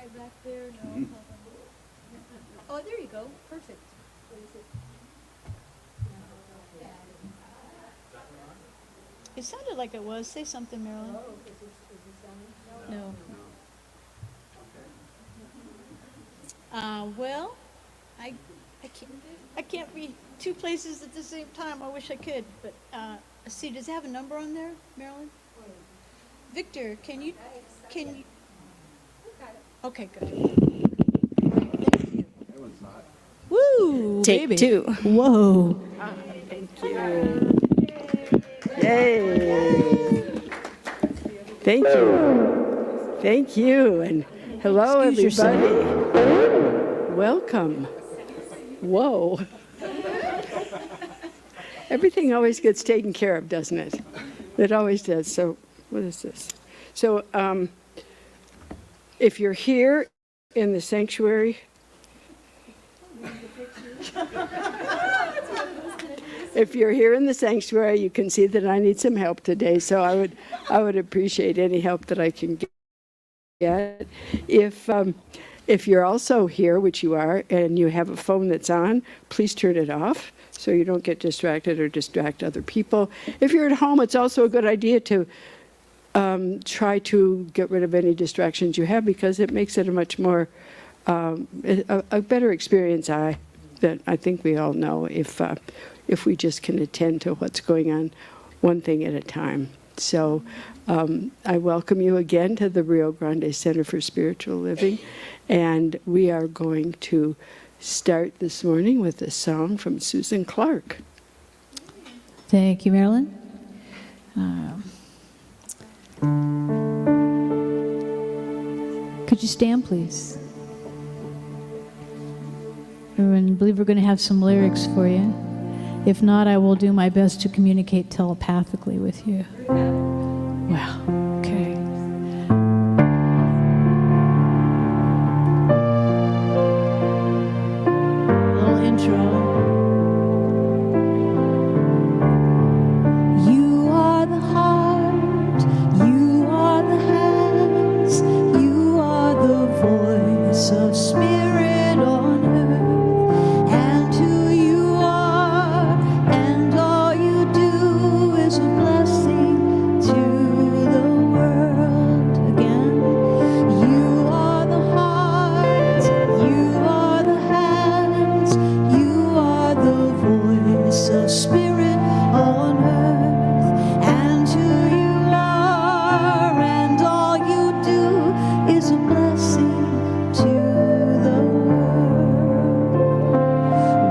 back there? No. Hold on. Oh, there you go. Perfect. What is it? It sounded like it was. Say something, Marilyn. Oh, is it sounding? No. Well, I can't be two places at the same time. I wish I could, but see, does it have a number on there, Marilyn? Victor, can you? Okay, good. Woo! Take baby. two. Whoa! Thank you. Yay. Thank you. Thank you. And hello, Excuse everybody. Welcome. Whoa. Everything always gets taken care of, doesn't it? It always does. So, what is this? So, if you're here in the sanctuary, if you're here in the sanctuary, you can see that I need some help today. So I would appreciate any help that I can get. If you're also here, which you are, and you have a phone that's on, please turn it off so you don't get distracted or distract other people. If you're at home, it's also a good idea to try to get rid of any distractions you have, because it makes it a much more a better experience. That I think we all know if we just can attend to what's going on, one thing at a time. So I welcome you again to the Rio Grande Center for Spiritual Living, and we are going to start this morning with a song from Susan Clark. Thank you, Marilyn. Could you stand, please? I believe we're going to have some lyrics for you. If not, I will do my best to communicate telepathically with you. Wow, okay. A little intro. You are the heart, you are the hands, you are the voice of spirit on earth, and who you are, and all you do is a blessing to the world. Again, you are the heart, you are the hands, you are the voice of spirit on earth, and who you are, and all you do is a blessing to the world.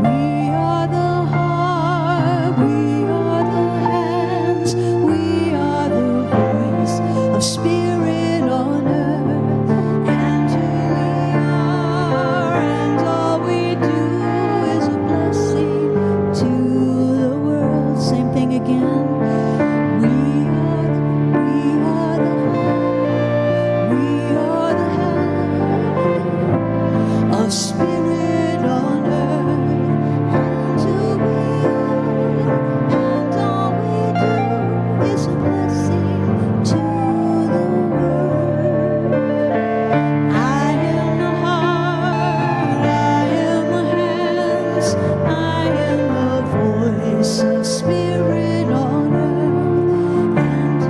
We are the heart, we are the hands, we are the voice of spirit on earth, and who we are, and all we do is a blessing to the world. Same thing again. We are the heart, we are the hand of spirit on earth, and who we are, and all we do is a blessing to the world. I am the heart, I am the hands, I am the voice of spirit on earth, and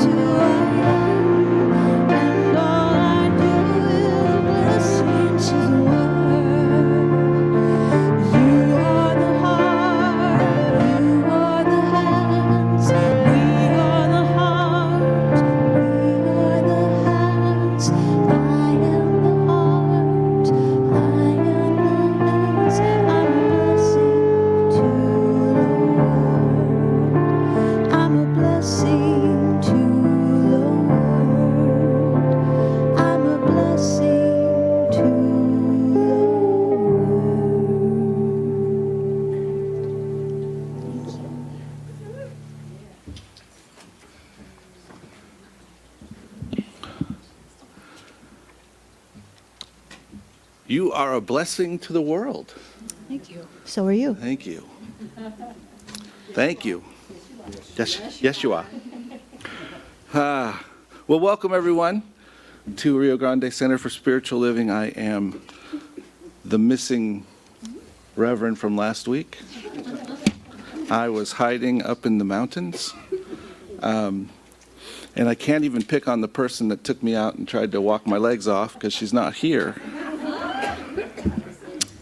who I am, and all I do is a blessing to the world. You are the heart, you are the hands, we are the heart, we are the hands. I am the heart, I am the hands. I'm a blessing to the world. I'm a blessing to the world. I'm a blessing to the world. You are a blessing to the world. Thank you. So are you. Thank you. Thank you. Yes, yes, you are. Well, welcome everyone. to Rio Grande Center for Spiritual Living. I am the missing reverend from last week. I was hiding up in the mountains. And I can't even pick on the person that took me out and tried to walk my legs off because she's not here.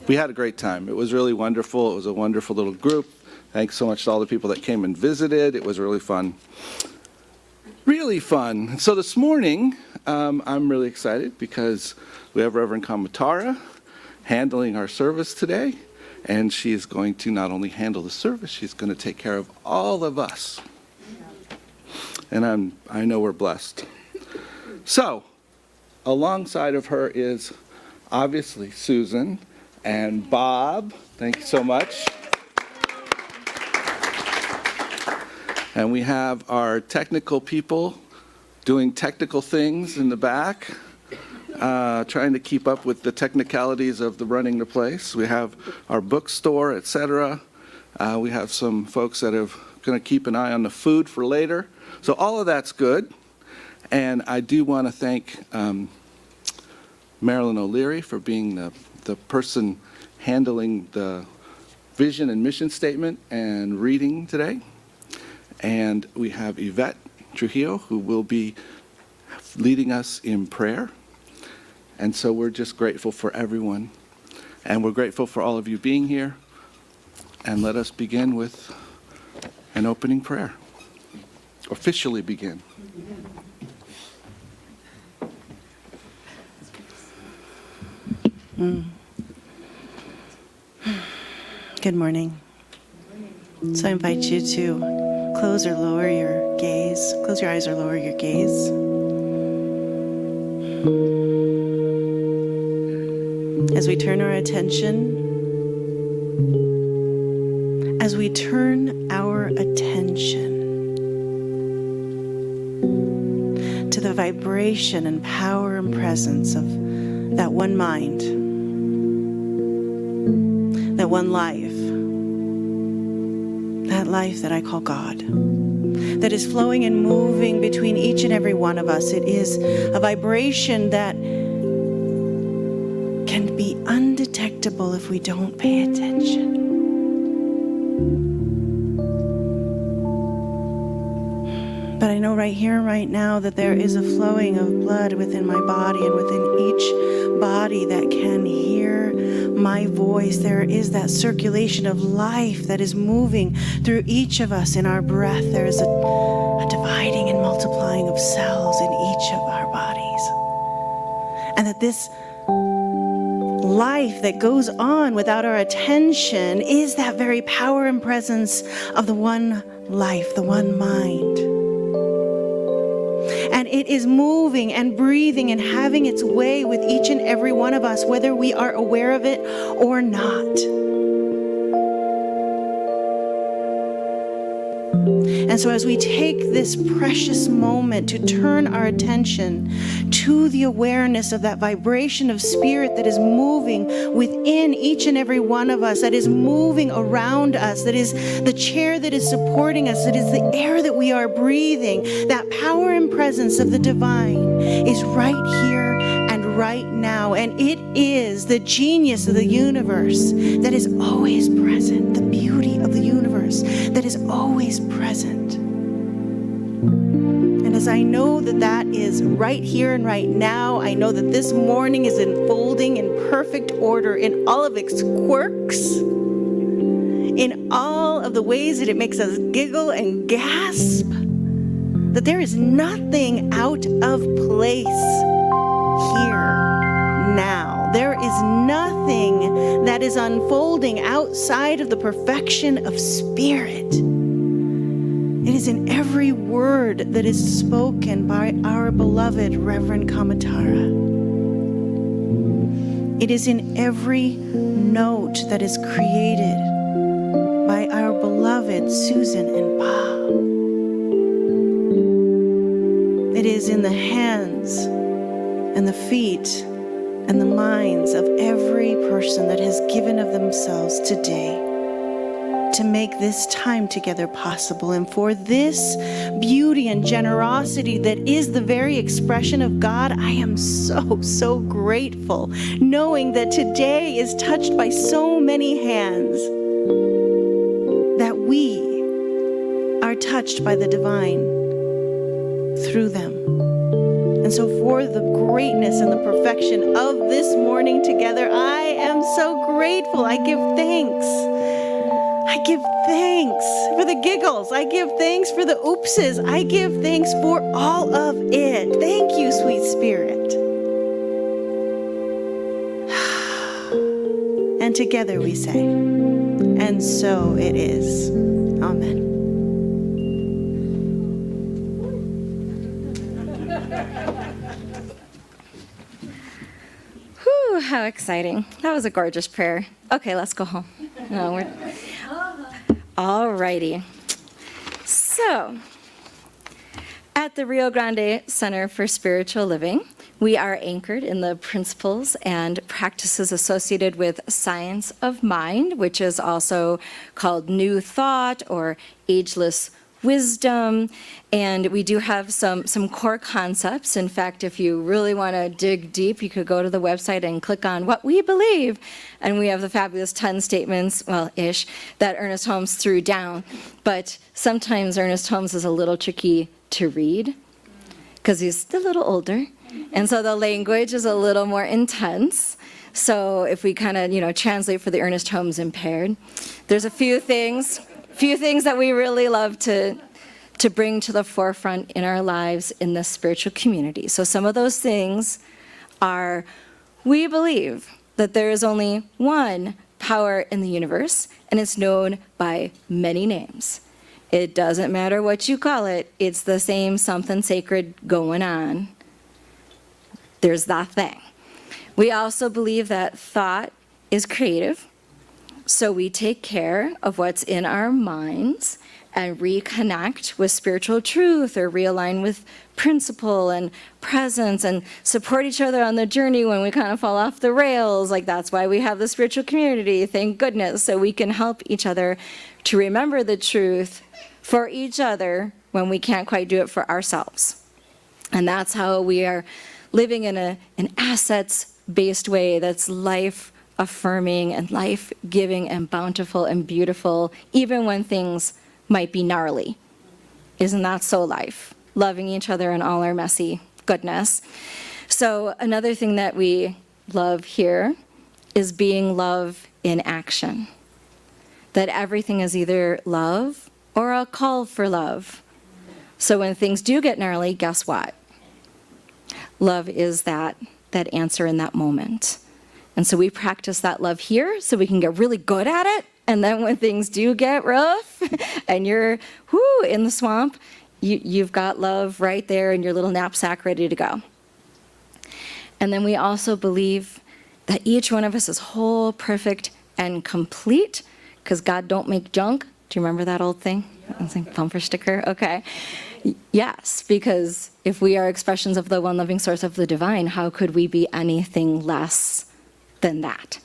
We had a great time. It was really wonderful. It was a wonderful little group. Thanks so much to all the people that came and visited. It was really fun. Really fun. So this morning, I'm really excited because we have Reverend Kamatara handling our service today. And she is going to not only handle the service, she's going to take care of all of us. And I know we're blessed. So, alongside of her is obviously Susan and Bob. Thank you so much. And we have our technical people doing technical things in the back, trying to keep up with the technicalities of the running the place. We have our bookstore, etc. We have some folks that are going to keep an eye on the food for later. So all of that's good. And I do want to thank Marilyn O'Leary for being the person handling the vision and mission statement and reading today. And we have Yvette Trujillo, who will be leading us in prayer. And so we're just grateful for everyone. And we're grateful for all of you being here. And let us begin with an opening prayer. Officially begin. Good morning. So I invite you to close or lower your gaze. Close your eyes or lower your gaze. As we turn our attention to the vibration and power and presence of that one mind, that one life, that life that I call God, that is flowing and moving between each and every one of us. It is a vibration that can be undetectable if we don't pay attention. But I know right here and right now that there is a flowing of blood within my body and within each body that can hear my voice. There is that circulation of life that is moving through each of us in our breath. There is a dividing and multiplying of cells in each of our bodies. And that this life that goes on without our attention is that very power and presence of the one life, the one mind. And it is moving and breathing and having its way with each and every one of us, whether we are aware of it or not. And so as we take this precious moment to turn our attention to the awareness of that vibration of spirit that is moving within each and every one of us, that is moving around us, that is the chair that is supporting us, that is the air that we are breathing, that power and presence of the divine is right here and right now. And it is the genius of the universe that is always present, the beauty of the universe that is always present. And as I know that that is right here and right now, I know that this morning is unfolding in perfect order in all of its quirks, in all of the ways that it makes us giggle and gasp, that there is nothing out of place here now. There is nothing that is unfolding outside of the perfection of spirit. It is in every word that is spoken by our beloved Reverend Kamatara. It is in every note that is created by our beloved Susan and Bob. It is in the hands and the feet and the minds of every person that has given of themselves today to make this time together possible, and for this beauty and generosity that is the very expression of God. I am so, so grateful, knowing that today is touched by so many hands, that we are touched by the divine through them. And so for the greatness and the perfection of this morning together, I am so grateful. I give thanks. I give thanks for the giggles. I give thanks for the oopses. I give thanks for all of it. Thank you, sweet Spirit. And together we say, and so it is. Amen. Whew, how exciting. That was a gorgeous prayer. Okay, let's go home. No, we're... All righty. So, at the Rio Grande Center for Spiritual Living, we are anchored in the principles and practices associated with science of mind, which is also called New Thought or Ageless Wisdom. And we do have some core concepts. In fact, if you really want to dig deep, you could go to the website and click on what we believe. And we have the fabulous 10 statements, well-ish, that Ernest Holmes threw down. But sometimes Ernest Holmes is a little tricky to read because he's a little older. And so the language is a little more intense. So if we kind of, translate for the Ernest Holmes impaired, there's a few things that we really love to bring to the forefront in our lives in the spiritual community. So some of those things are, we believe that there is only one power in the universe, and it's known by many names. It doesn't matter what you call it, it's the same something sacred going on. There's that thing. We also believe that thought is creative. So we take care of what's in our minds and reconnect with spiritual truth or realign with principle and presence and support each other on the journey when we kind of fall off the rails. Like, that's why we have the spiritual community, thank goodness, so we can help each other to remember the truth for each other when we can't quite do it for ourselves. And that's how we are living in an assets-based way that's life-affirming and life-giving and bountiful and beautiful, even when things might be gnarly. Isn't that so life? Loving each other in all our messy goodness. So another thing that we love here is being love in action. That everything is either love or a call for love. So when things do get gnarly, guess what? Love is that answer in that moment. And so we practice that love here so we can get really good at it. And then when things do get rough and you're in the swamp, you've got love right there in your little knapsack ready to go. And then we also believe that each one of us is whole, perfect, and complete, because God don't make junk. Do you remember that old thing? Yeah. It's like bumper sticker. Okay. Yes, because if we are expressions of the one loving source of the divine, how could we be anything less than that?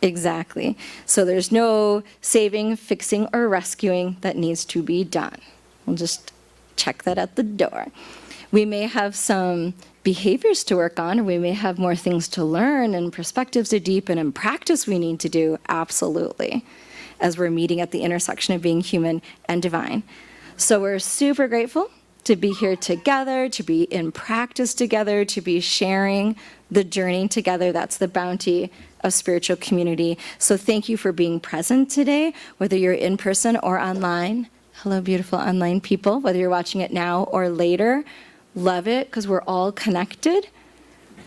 Exactly. So there's no saving, fixing, or rescuing that needs to be done. We'll just check that at the door. We may have some behaviors to work on, or we may have more things to learn and perspectives to deepen and practice we need to do, absolutely, as we're meeting at the intersection of being human and divine. So we're super grateful to be here together, to be in practice together, to be sharing the journey together. That's the bounty of spiritual community. So thank you for being present today, whether you're in person or online. Hello, beautiful online people, whether you're watching it now or later. Love it, because we're all connected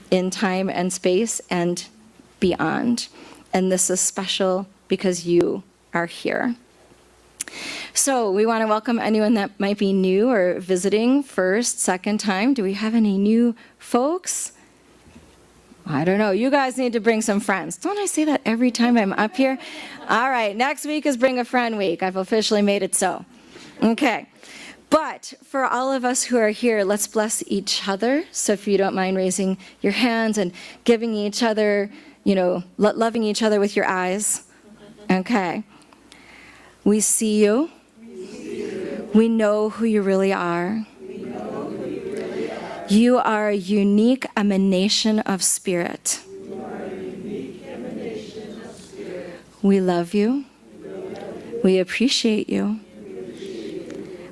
in time and space and beyond. And this is special because you are here. So we want to welcome anyone that might be new or visiting first, second time. Do we have any new folks? I don't know. You guys need to bring some friends. Don't I say that every time I'm up here? All right, next week is Bring a Friend Week. I've officially made it so. Okay. But for all of us who are here, let's bless each other. So if you don't mind raising your hands and giving each other, loving each other with your eyes. Okay. We see you. We know who you really are. You are a unique emanation of spirit. We love you. We appreciate you.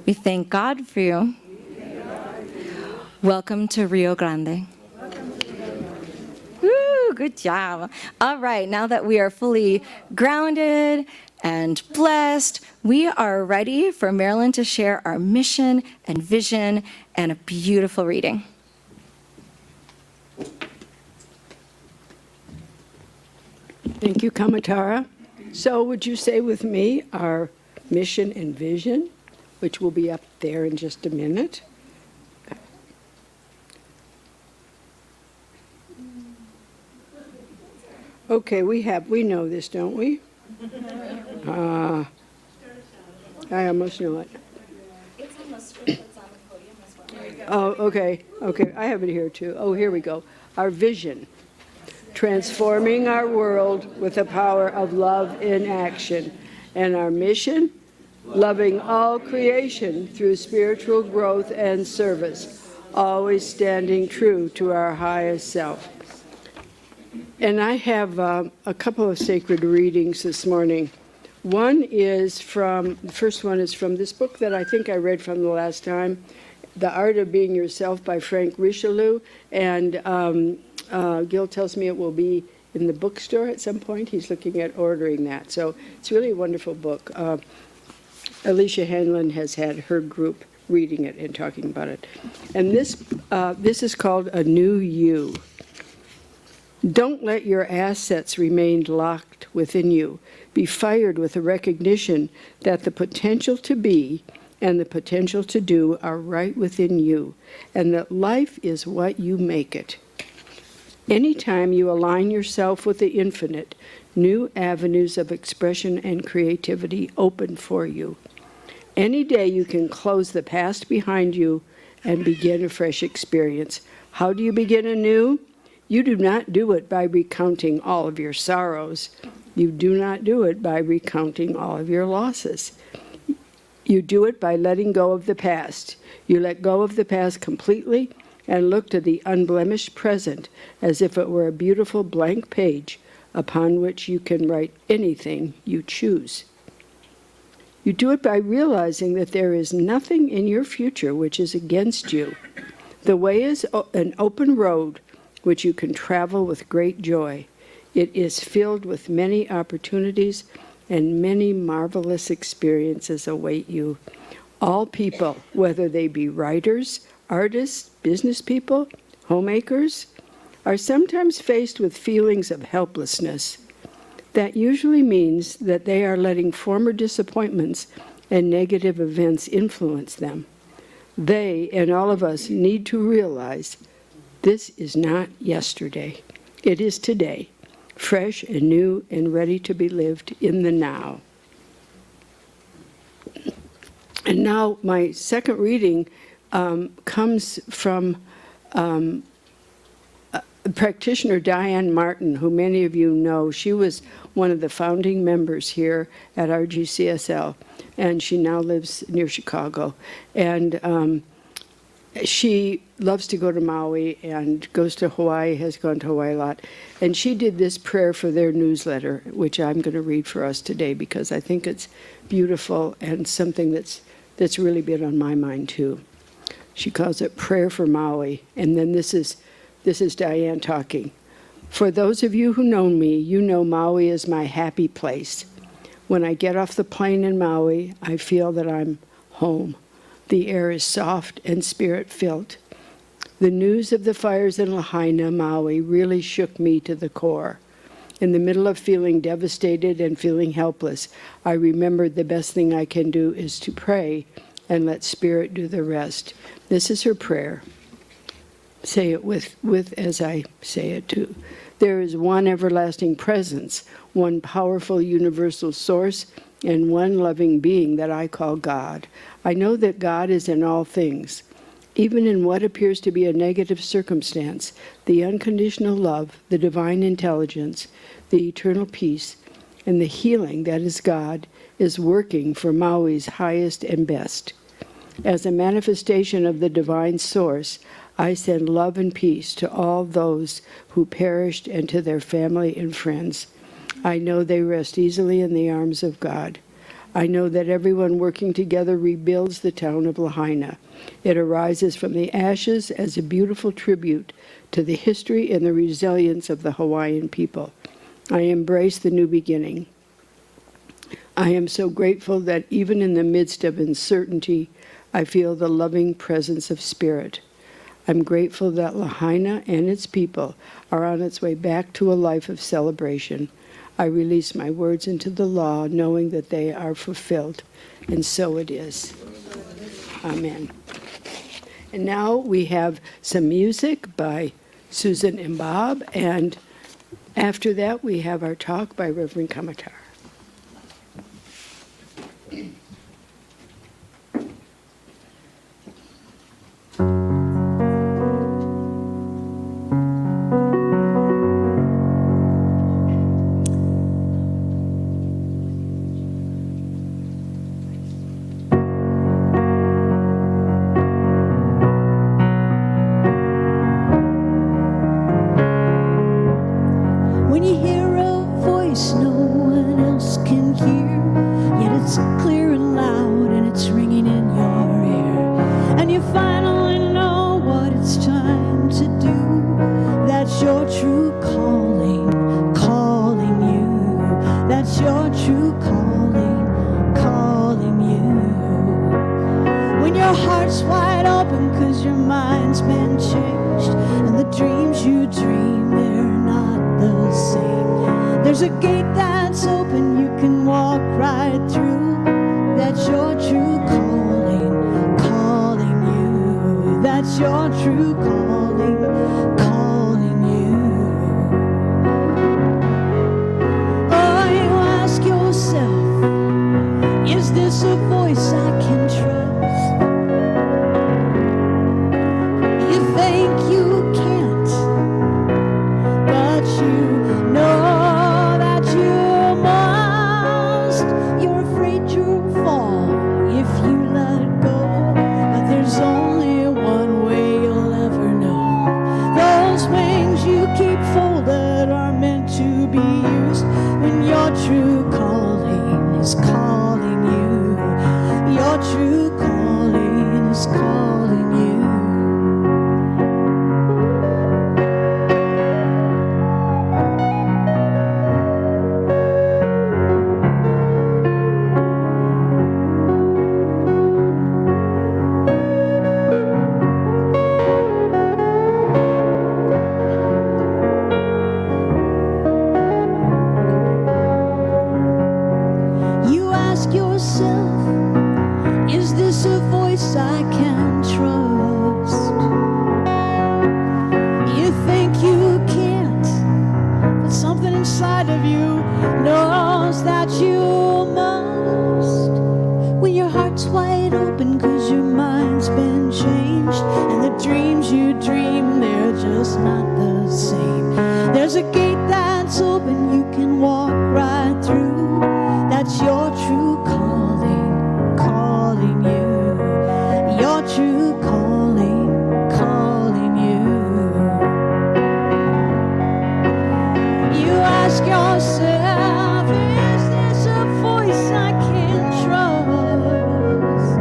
We thank God for you. Welcome to Rio Grande. Woo, good job. All right, now that we are fully grounded and blessed, we are ready for Marilyn to share our mission and vision and a beautiful reading. Thank you, Kamatara. So would you say with me our mission and vision, which will be up there in just a minute? Okay, we know this, don't we? I almost know it. It's on the script that's on the podium as well. Oh, okay, I have it here too. Oh, here we go. Our vision, transforming our world with the power of love in action. And our mission, loving all creation through spiritual growth and service, always standing true to our highest self. And I have a couple of sacred readings this morning. The first one is from this book that I think I read from the last time, The Art of Being Yourself by Frank Richelieu. And Gil tells me it will be in the bookstore at some point. He's looking at ordering that. So it's really a wonderful book. Alicia Hanlon has had her group reading it and talking about it. And this is called A New You. Don't let your assets remain locked within you. Be fired with the recognition that the potential to be and the potential to do are right within you, and that life is what you make it. Anytime you align yourself with the infinite, new avenues of expression and creativity open for you. Any day you can close the past behind you and begin a fresh experience. How do you begin anew? You do not do it by recounting all of your sorrows. You do not do it by recounting all of your losses. You do it by letting go of the past. You let go of the past completely and look to the unblemished present as if it were a beautiful blank page upon which you can write anything you choose. You do it by realizing that there is nothing in your future which is against you. The way is an open road which you can travel with great joy. It is filled with many opportunities and many marvelous experiences await you. All people, whether they be writers, artists, business people, homemakers, are sometimes faced with feelings of helplessness. That usually means that they are letting former disappointments and negative events influence them. They and all of us need to realize this is not yesterday. It is today, fresh and new and ready to be lived in the now. And now my second reading comes from practitioner Diane Martin, who many of you know. She was one of the founding members here at RGCSL, and she now lives near Chicago. And she loves to go to Maui and goes to Hawaii, has gone to Hawaii a lot. And she did this prayer for their newsletter, which I'm going to read for us today because I think it's beautiful and something that's really been on my mind too. She calls it Prayer for Maui. And then this is Diane talking. For those of you who know me, you know Maui is my happy place. When I get off the plane in Maui, I feel that I'm home. The air is soft and spirit-filled. The news of the fires in Lahaina, Maui, really shook me to the core. In the middle of feeling devastated and feeling helpless, I remembered the best thing I can do is to pray and let Spirit do the rest. This is her prayer. Say it with as I say it too. There is one everlasting presence, one powerful universal source, and one loving being that I call God. I know that God is in all things. Even in what appears to be a negative circumstance, the unconditional love, the divine intelligence, the eternal peace, and the healing that is God is working for Maui's highest and best. As a manifestation of the divine source, I send love and peace to all those who perished and to their family and friends. I know they rest easily in the arms of God. I know that everyone working together rebuilds the town of Lahaina. It arises from the ashes as a beautiful tribute to the history and the resilience of the Hawaiian people. I embrace the new beginning. I am so grateful that even in the midst of uncertainty, I feel the loving presence of Spirit. I'm grateful that Lahaina and its people are on its way back to a life of celebration. I release my words into the law, knowing that they are fulfilled, and so it is. Amen. And now we have some music by Susan and Bob, and after that we have our talk by Reverend Kamatara. When you hear a voice no one else can hear, yet it's clear and loud and it's ringing in your ear, and you finally know what it's time to do, that's your true calling, calling you. That's your true calling, calling you. When your heart's wide open 'cause your mind's been changed, and the dreams you dream, they're not the same. There's a gate that's open you can walk right through. That's your true calling, calling you. That's your true calling, calling you. Oh, you ask yourself, is this a voice I can trust? You think you can't, but you know that you must. You're afraid you'll fall if you let go, but there's only one way you'll ever know. Those wings you keep folded are meant to be used when your true calling is calling you. Your true calling is calling you. You ask yourself, is this a voice I can trust? You think you can't, but something inside of you knows that you must. When your heart's wide open 'cause your mind's been changed, and the dreams you dream, they're just not the same. There's a gate that's open you can walk right through. That's your true calling, calling you. Your true calling, calling you. You ask yourself, is this a voice I can trust?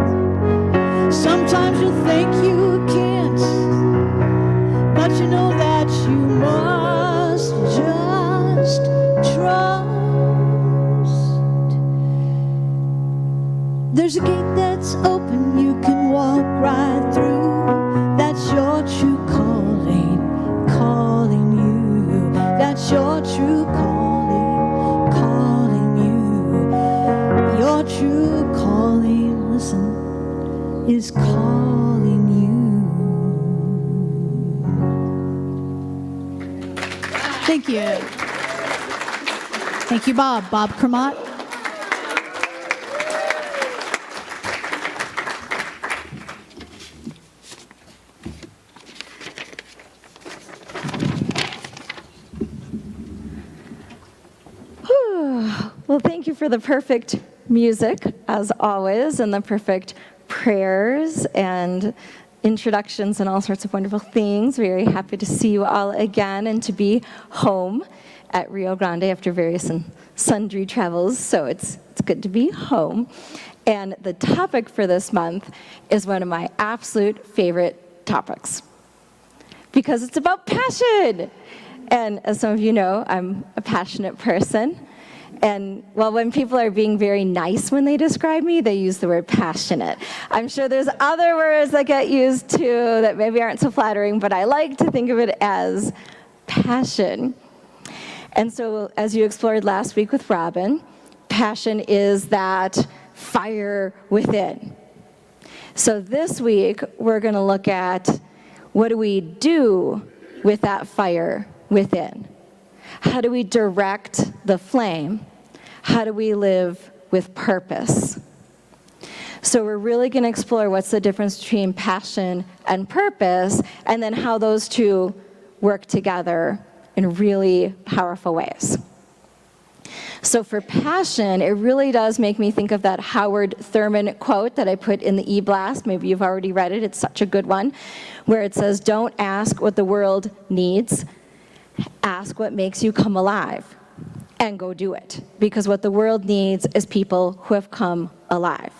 Sometimes you think you can't, but you know that you must just trust. There's a gate that's open you can walk right through. That's your true calling, calling you. That's your true calling, calling you. Your true calling, listen, is calling you. Thank you. Thank you, Bob. Bob Kermott. Well, thank you for the perfect music, as always, and the perfect prayers and introductions and all sorts of wonderful things. Very happy to see you all again and to be home at Rio Grande after various and sundry travels, so it's good to be home. And the topic for this month is one of my absolute favorite topics because it's about passion. And as some of you know, I'm a passionate person. And well, when people are being very nice when they describe me, they use the word passionate. I'm sure there's other words that get used too that maybe aren't so flattering, but I like to think of it as passion. And so as you explored last week with Robin, passion is that fire within. So this week, we're going to look at what do we do with that fire within? How do we direct the flame? How do we live with purpose? So we're really going to explore what's the difference between passion and purpose, and then how those two work together in really powerful ways. So for passion, it really does make me think of that Howard Thurman quote that I put in the e-blast. Maybe you've already read it. It's such a good one, where it says, "Don't ask what the world needs. Ask what makes you come alive and go do it." Because what the world needs is people who have come alive.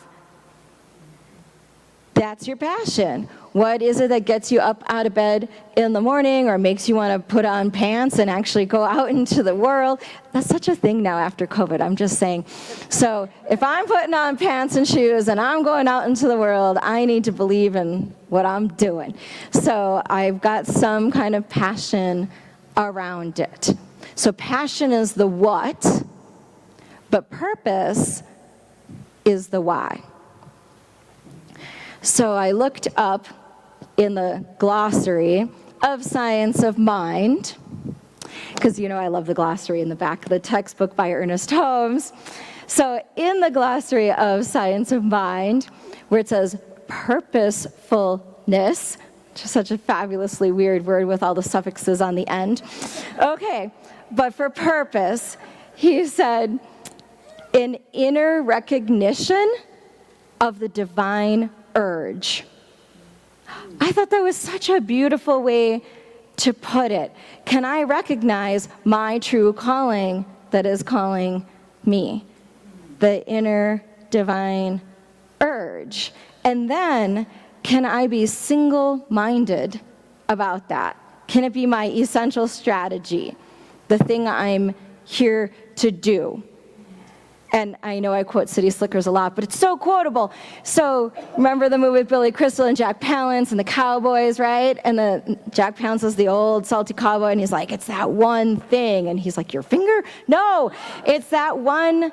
That's your passion. What is it that gets you up out of bed in the morning or makes you want to put on pants and actually go out into the world? That's such a thing now after COVID, I'm just saying. So if I'm putting on pants and shoes and I'm going out into the world, I need to believe in what I'm doing. So I've got some kind of passion around it. So passion is the what, but purpose is the why. So I looked up in the glossary of Science of Mind, because you know I love the glossary in the back of the textbook by Ernest Holmes. So in the glossary of Science of Mind, where it says purposefulness, which is such a fabulously weird word with all the suffixes on the end. Okay, but for purpose, he said, an inner recognition of the divine urge. I thought that was such a beautiful way to put it. Can I recognize my true calling that is calling me? The inner divine urge. And then, can I be single-minded about that? Can it be my essential strategy, the thing I'm here to do? And I know I quote City Slickers a lot, but it's so quotable. So remember the movie with Billy Crystal and Jack Palance and the cowboys, right? And Jack Palance is the old salty cowboy, and he's like, it's that one thing. And he's like, your finger? No, it's that one,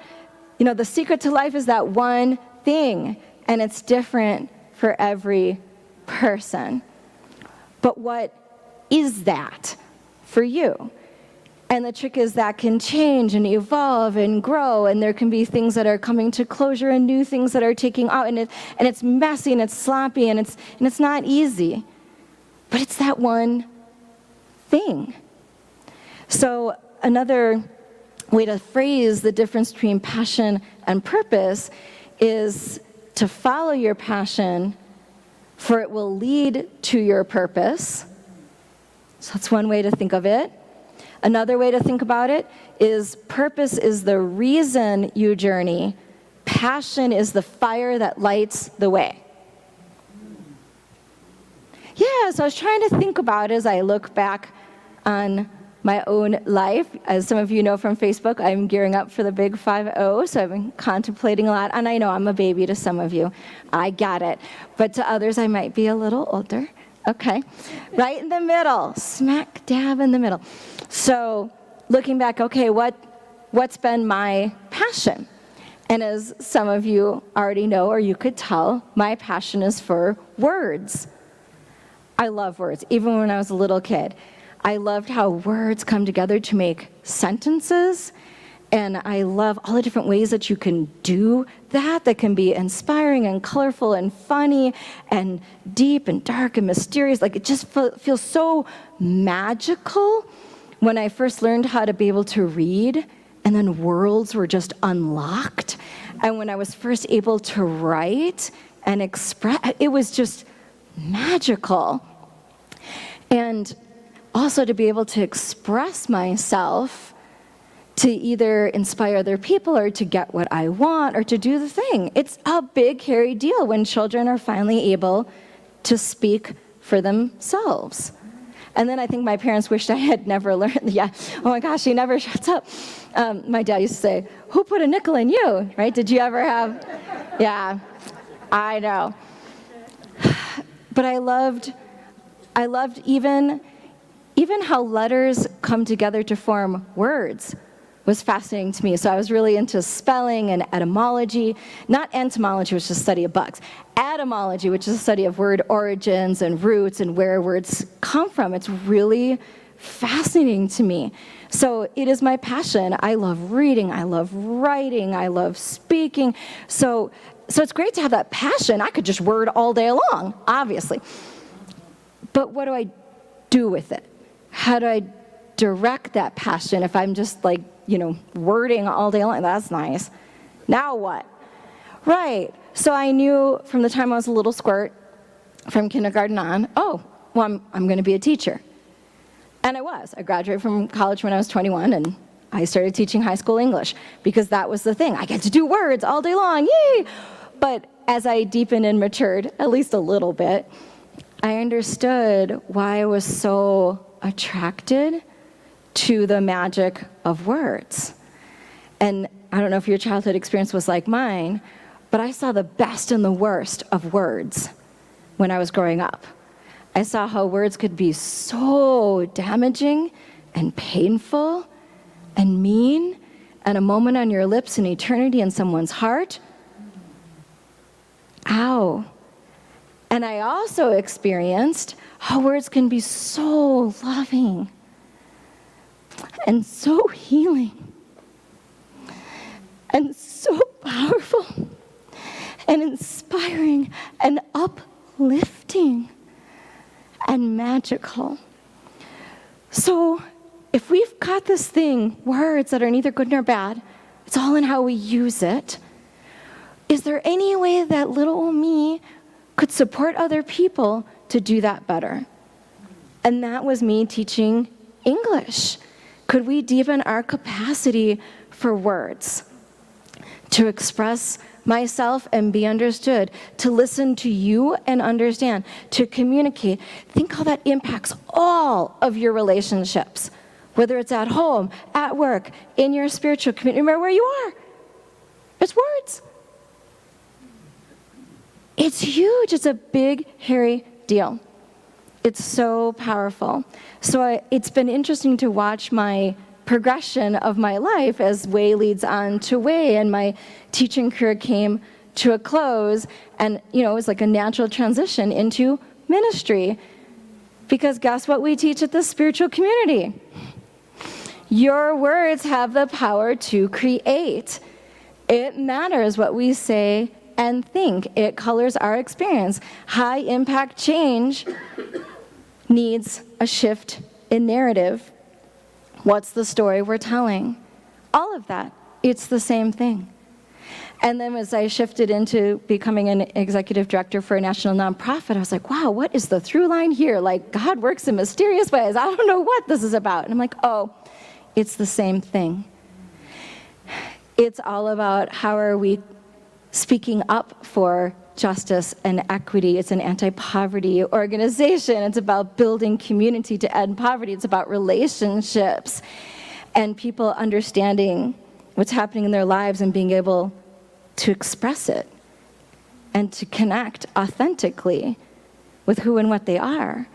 the secret to life is that one thing. And it's different for every person. But what is that for you? And the trick is that can change and evolve and grow, and there can be things that are coming to closure and new things that are taking out, and it's messy and it's sloppy and it's not easy. But it's that one thing. So another way to phrase the difference between passion and purpose is to follow your passion, for it will lead to your purpose. So that's one way to think of it. Another way to think about it is purpose is the reason you journey. Passion is the fire that lights the way. Yeah, so I was trying to think about as I look back on my own life. As some of you know from Facebook, I'm gearing up for the big 5-0, so I've been contemplating a lot. And I know I'm a baby to some of you. I got it. But to others, I might be a little older. Okay, right in the middle, smack dab in the middle. So looking back, okay, what's been my passion? And as some of you already know, or you could tell, my passion is for words. I love words, even when I was a little kid. I loved how words come together to make sentences, and I love all the different ways that you can do that can be inspiring and colorful and funny and deep and dark and mysterious. Like, it just feels so magical when I first learned how to be able to read and then worlds were just unlocked. And when I was first able to write and express, it was just magical. And also to be able to express myself, to either inspire other people or to get what I want or to do the thing. It's a big, hairy deal when children are finally able to speak for themselves. And then I think my parents wished I had never learned, oh my gosh, he never shuts up. My dad used to say, who put a nickel in you, right? Did you ever have, yeah, I know. But I loved even how letters come together to form words was fascinating to me. So I was really into spelling and etymology, not entomology, which is the study of bugs, etymology, which is the study of word origins and roots and where words come from. It's really fascinating to me. So it is my passion. I love reading, I love writing, I love speaking. So it's great to have that passion. I could just word all day long, obviously. But what do I do with it? How do I direct that passion if I'm just like, wording all day long? That's nice. Now what? Right. So I knew from the time I was a little squirt, from kindergarten on, I'm going to be a teacher. And I was. I graduated from college when I was 21, and I started teaching high school English because that was the thing. I get to do words all day long. Yay! But as I deepened and matured, at least a little bit, I understood why I was so attracted to the magic of words. And I don't know if your childhood experience was like mine, but I saw the best and the worst of words when I was growing up. I saw how words could be so damaging and painful and mean, and a moment on your lips and eternity in someone's heart. Ow. And I also experienced how words can be so loving and so healing and so powerful and inspiring and uplifting and magical. So if we've got this thing, words that are neither good nor bad, it's all in how we use it, is there any way that little old me could support other people to do that better? And that was me teaching English. Could we deepen our capacity for words, to express myself and be understood, to listen to you and understand, to communicate? Think how that impacts all of your relationships, whether it's at home, at work, in your spiritual community, no matter where you are. It's words. It's huge. It's a big, hairy deal. It's so powerful. So it's been interesting to watch my progression of my life as way leads on to way, and my teaching career came to a close, and it was like a natural transition into ministry. Because guess what we teach at the spiritual community? Your words have the power to create. It matters what we say and think. It colors our experience. High impact change needs a shift in narrative. What's the story we're telling? All of that. It's the same thing. And then as I shifted into becoming an executive director for a national nonprofit, I was like, wow, what is the through line here? Like, God works in mysterious ways. I don't know what this is about. And I'm like, it's the same thing. It's all about how are we speaking up for justice and equity. It's an anti-poverty organization. It's about building community to end poverty. It's about relationships and people understanding what's happening in their lives and being able to express it and to connect authentically with who and what they are.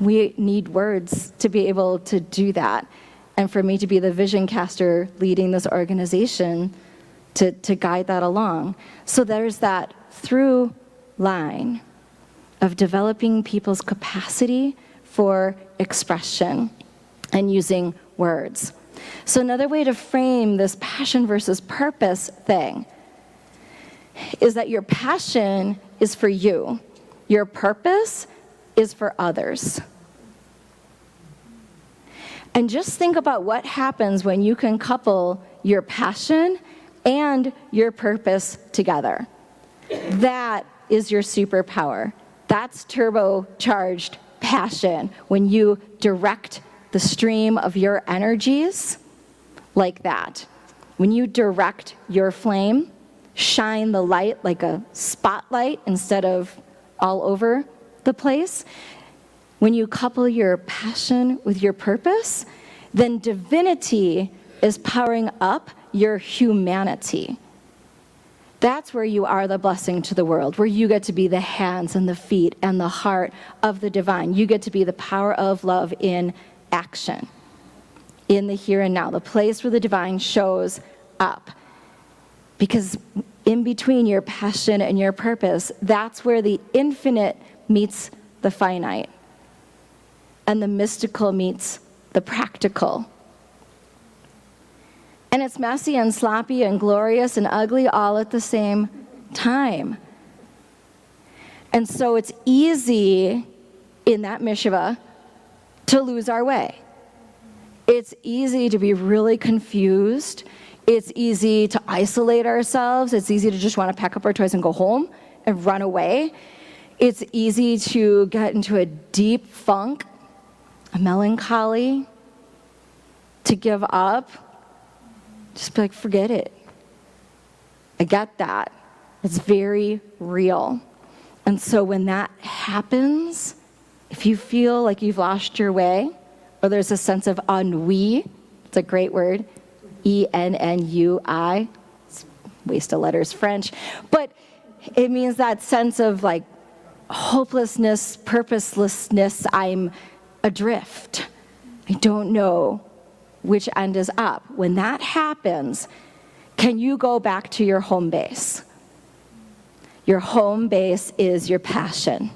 We need words to be able to do that. And for me to be the vision caster leading this organization to guide that along. So there's that through line of developing people's capacity for expression and using words. So another way to frame this passion versus purpose thing is that your passion is for you. Your purpose is for others. And just think about what happens when you can couple your passion and your purpose together. That is your superpower. That's turbocharged passion, when you direct the stream of your energies like that. When you direct your flame, shine the light like a spotlight instead of all over the place. When you couple your passion with your purpose, then divinity is powering up your humanity. That's where you are the blessing to the world, where you get to be the hands and the feet and the heart of the divine. You get to be the power of love in action, in the here and now, the place where the divine shows up. Because in between your passion and your purpose, that's where the infinite meets the finite, and the mystical meets the practical. And it's messy and sloppy and glorious and ugly all at the same time. And so it's easy in that mishava to lose our way. It's easy to be really confused. It's easy to isolate ourselves. It's easy to just want to pack up our toys and go home and run away. It's easy to get into a deep funk, a melancholy, to give up. Just be like, forget it. I get that. It's very real. And so when that happens, if you feel like you've lost your way, or there's a sense of ennui, it's a great word, E-N-N-U-I, it's a waste of letters, French, but it means that sense of like hopelessness, purposelessness, I'm adrift. I don't know which end is up. When that happens, can you go back to your home base? Your home base is your passion.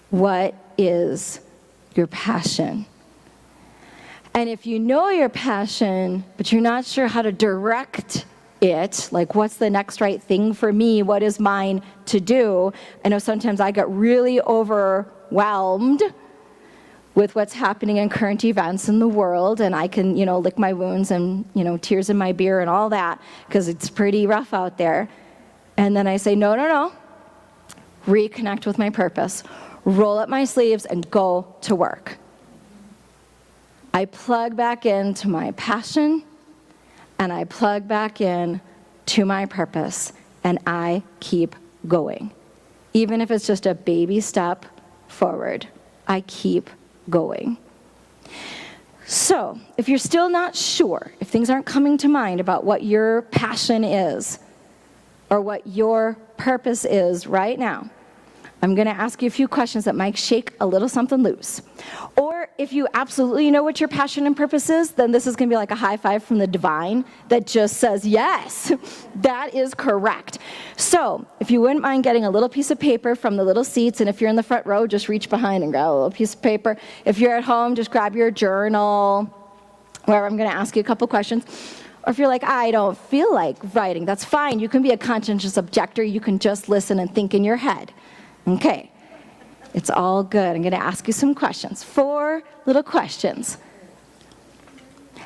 What is your passion? And if you know your passion, but you're not sure how to direct it, like what's the next right thing for me, what is mine to do? I know sometimes I get really overwhelmed with what's happening in current events in the world, and I can, lick my wounds and, tears in my beer and all that, because it's pretty rough out there. And then I say, no, reconnect with my purpose, roll up my sleeves and go to work. I plug back into my passion, and I plug back in to my purpose, and I keep going. Even if it's just a baby step forward, I keep going. So, if you're still not sure, if things aren't coming to mind about what your passion is or what your purpose is right now, I'm going to ask you a few questions that might shake a little something loose. Or if you absolutely know what your passion and purpose is, then this is going to be like a high five from the divine that just says, yes, that is correct. So if you wouldn't mind getting a little piece of paper from the little seats, and if you're in the front row, just reach behind and grab a little piece of paper. If you're at home, just grab your journal, where I'm going to ask you a couple questions. Or if you're like, I don't feel like writing, that's fine. You can be a conscientious objector. You can just listen and think in your head. Okay, it's all good. I'm going to ask you some questions. 4 little questions.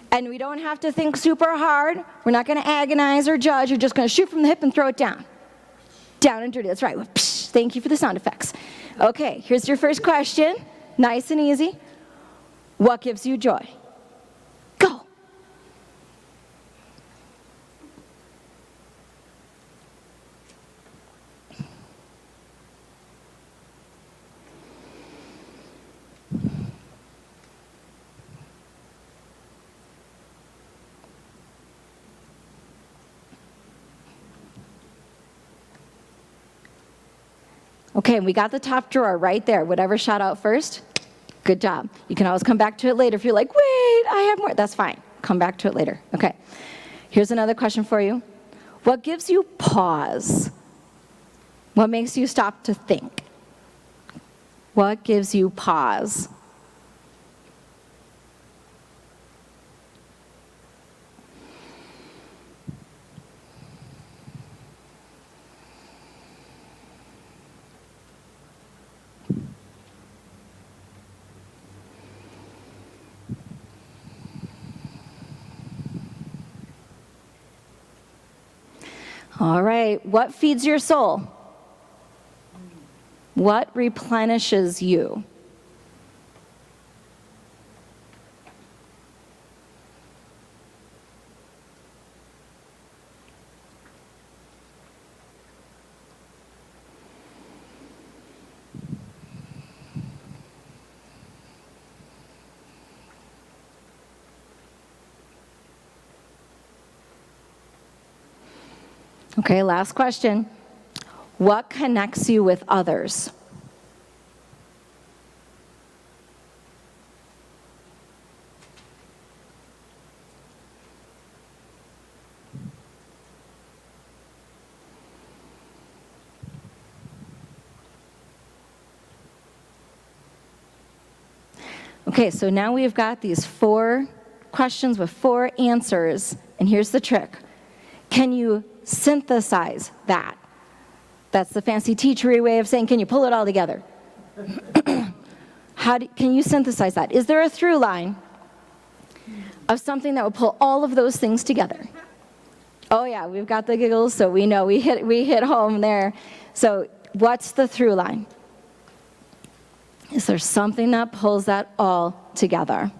And we don't have to think super hard. We're not going to agonize or judge. You're just going to shoot from the hip and throw it down. Down and dirty. That's right. Psh, thank you for the sound effects. Okay, here's your first question. Nice and easy. What gives you joy? Go. Okay, we got the top drawer right there. Whatever shot out first, good job. You can always come back to it later. If you're like, wait, I have more, that's fine. Come back to it later. Okay, here's another question for you. What gives you pause? What makes you stop to think? What gives you pause? All right, what feeds your soul? What replenishes you? Okay, last question. What connects you with others? Okay, so now we've got these 4 questions with 4 answers, and here's the trick. Can you synthesize that? That's the fancy teachery way of saying, can you pull it all together? Can you synthesize that? Is there a through line of something that will pull all of those things together? Oh yeah, we've got the giggles, so we know we hit home there. So what's the through line? Is there something that pulls that all together?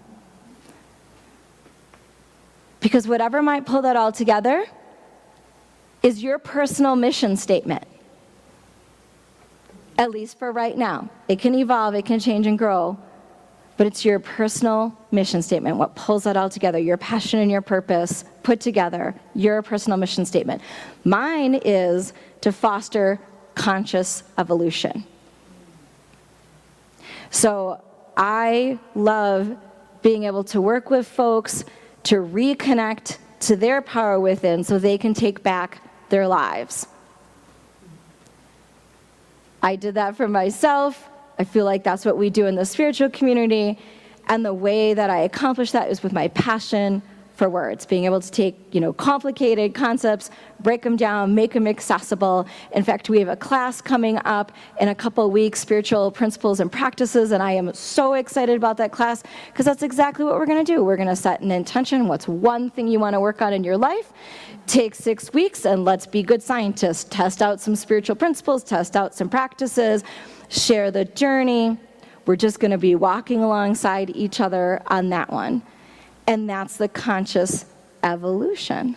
Because whatever might pull that all together is your personal mission statement. At least for right now. It can evolve, it can change and grow, but it's your personal mission statement, what pulls that all together, your passion and your purpose put together, your personal mission statement. Mine is to foster conscious evolution. So I love being able to work with folks to reconnect to their power within so they can take back their lives. I did that for myself. I feel like that's what we do in the spiritual community. And the way that I accomplish that is with my passion for words, being able to take, complicated concepts, break them down, make them accessible. In fact, we have a class coming up in a couple of weeks, Spiritual Principles and Practices, and I am so excited about that class because that's exactly what we're going to do. We're going to set an intention. What's one thing you want to work on in your life? Take 6 weeks and let's be good scientists. Test out some spiritual principles, test out some practices, share the journey. We're just going to be walking alongside each other on that one. And that's the conscious evolution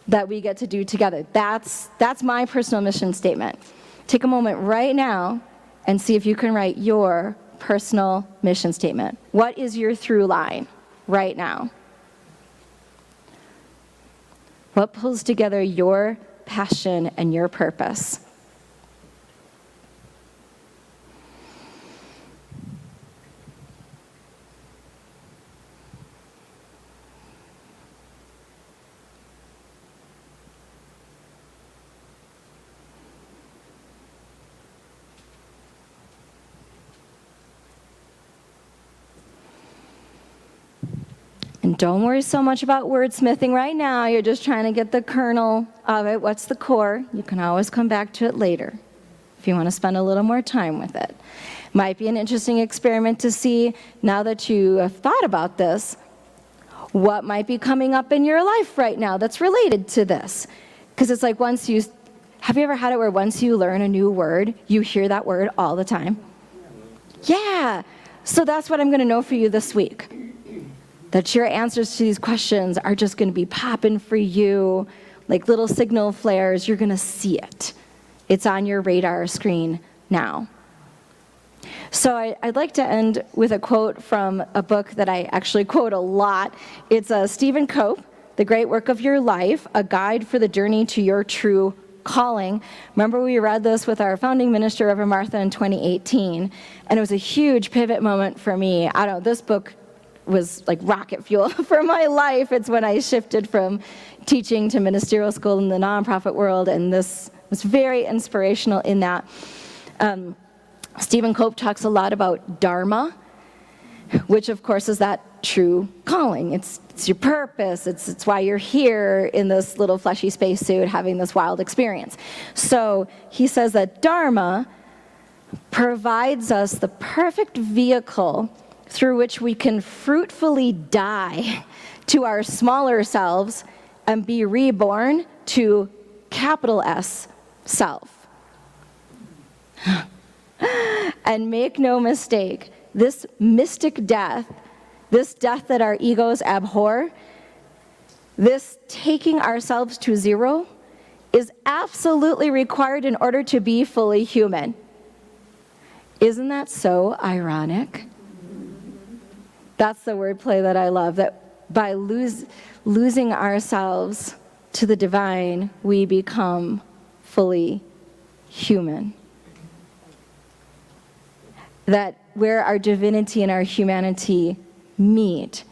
that we get to do together. That's my personal mission statement. Take a moment right now and see if you can write your personal mission statement. What is your through line right now? What pulls together your passion and your purpose? And don't worry so much about wordsmithing right now. You're just trying to get the kernel of it. What's the core? You can always come back to it later if you want to spend a little more time with it. Might be an interesting experiment to see, now that you have thought about this, what might be coming up in your life right now that's related to this. Because it's like have you ever had it where once you learn a new word, you hear that word all the time? Yeah. So that's what I'm going to know for you this week. That your answers to these questions are just going to be popping for you like little signal flares. You're going to see it. It's on your radar screen now. So I'd like to end with a quote from a book that I actually quote a lot. It's Stephen Cope, The Great Work of Your Life, A Guide for the Journey to Your True Calling. Remember, we read this with our founding minister, Reverend Martha, in 2018, and it was a huge pivot moment for me. This book was like rocket fuel for my life. It's when I shifted from teaching to ministerial school in the nonprofit world, and this was very inspirational in that. Stephen Cope talks a lot about Dharma, which of course is that true calling. It's your purpose. It's why you're here in this little fleshy spacesuit having this wild experience. So he says that Dharma provides us the perfect vehicle through which we can fruitfully die to our smaller selves and be reborn to capital S, self. And make no mistake, this mystic death, this death that our egos abhor, this taking ourselves to zero, is absolutely required in order to be fully human. Isn't that so ironic? That's the wordplay that I love, that by losing ourselves to the divine, we become fully human. That where our divinity and our humanity meet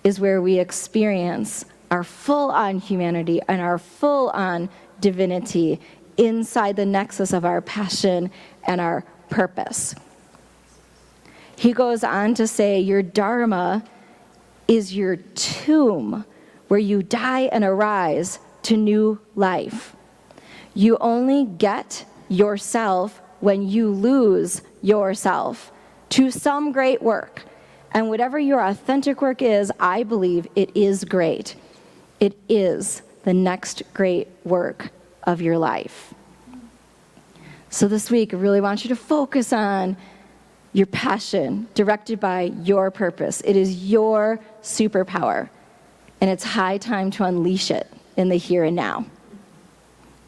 is where we experience our full-on humanity and our full-on divinity inside the nexus of our passion and our purpose. He goes on to say, your dharma is your tomb where you die and arise to new life. You only get yourself when you lose yourself to some great work. And whatever your authentic work is, I believe it is great. It is the next great work of your life. So this week, I really want you to focus on your passion directed by your purpose. It is your superpower, and it's high time to unleash it in the here and now.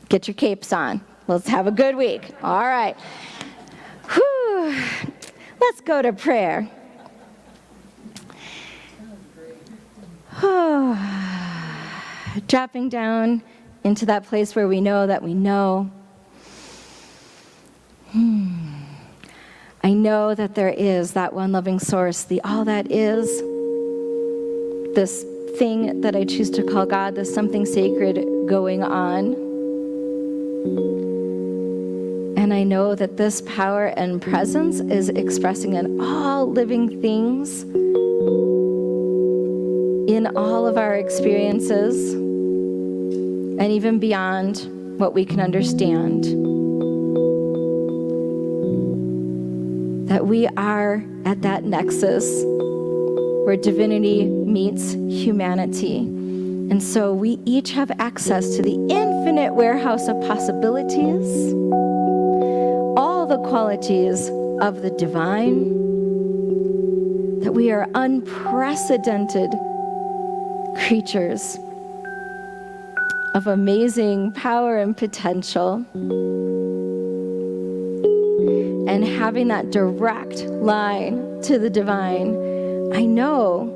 Get your capes on. Let's have a good week. All right. Whew. Let's go to prayer. Dropping down into that place where we know that we know. I know that there is that one loving source, the all that is, this thing that I choose to call God, this something sacred going on. And I know that this power and presence is expressing in all living things, in all of our experiences, and even beyond what we can understand. That we are at that nexus where divinity meets humanity. And so we each have access to the infinite warehouse of possibilities, all the qualities of the divine, that we are unprecedented creatures of amazing power and potential. And having that direct line to the divine, I know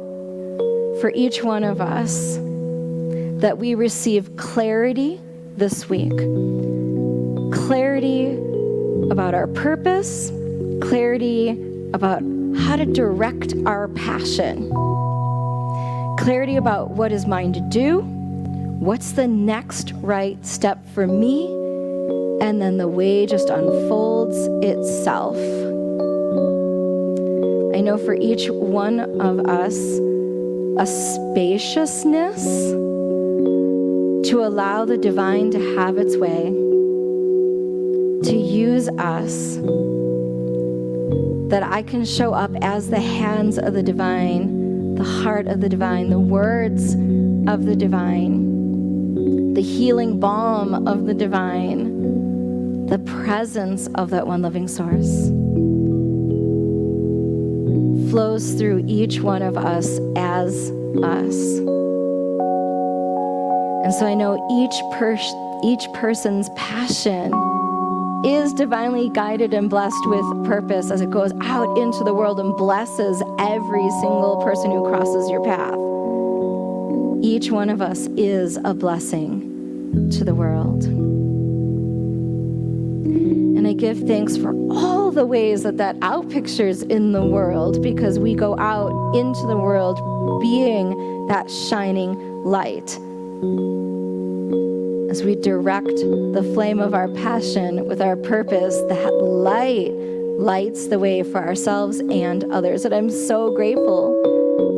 for each one of us that we receive clarity this week. Clarity about our purpose, clarity about how to direct our passion, clarity about what is mine to do, what's the next right step for me, and then the way just unfolds itself. I know for each one of us, a spaciousness to allow the divine to have its way, to use us, that I can show up as the hands of the divine, the heart of the divine, the words of the divine, the healing balm of the divine, the presence of that one living source flows through each one of us as us. And so I know each person's passion is divinely guided and blessed with purpose as it goes out into the world and blesses every single person who crosses your path. Each one of us is a blessing to the world. And I give thanks for all the ways that outpictures in the world, because we go out into the world being that shining light. As we direct the flame of our passion with our purpose, that light lights the way for ourselves and others. And I'm so grateful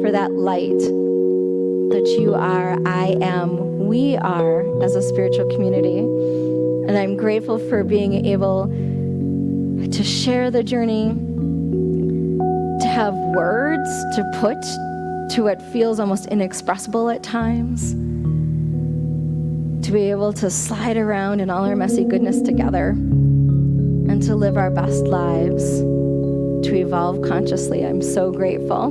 for that light that you are, I am, we are as a spiritual community. And I'm grateful for being able to share the journey, to have words to put to what feels almost inexpressible at times, to be able to slide around in all our messy goodness together and to live our best lives, to evolve consciously. I'm so grateful.